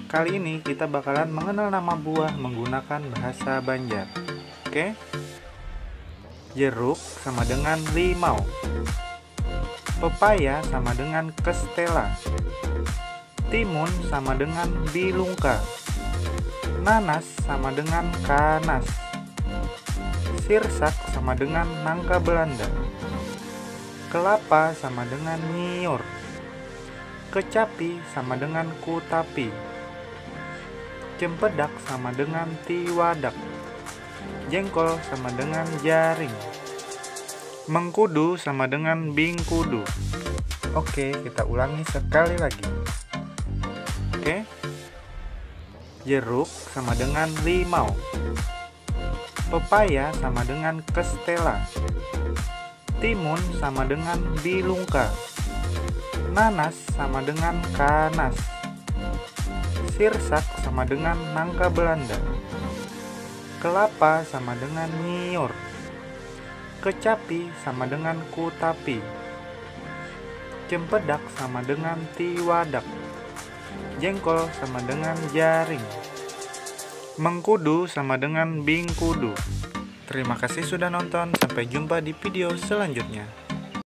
Kali ini kita bakalan mengenal nama buah menggunakan bahasa Banjar. Oke? Jeruk sama dengan limau. Pepaya sama dengan kestela. Timun sama dengan bilungka. Nanas sama dengan kanas. Sirsak sama dengan nangka Belanda. Kelapa sama dengan nyiur. Kecapi sama dengan kutapi. Cempedak sama dengan tiwadak. Jengkol sama dengan jaring. Mengkudu sama dengan bingkudu. Oke, kita ulangi sekali lagi. Oke. Jeruk sama dengan limau. Pepaya sama dengan kestela. Timun sama dengan bilungka. Nanas sama dengan kanas. Sirsak sama dengan nangka Belanda. Kelapa sama dengan nyiur. Kecapi sama dengan kutapi. Cempedak sama dengan tiwadak. Jengkol sama dengan jaring. Mengkudu sama dengan bingkudu. Terima kasih sudah nonton. Sampai jumpa di video selanjutnya.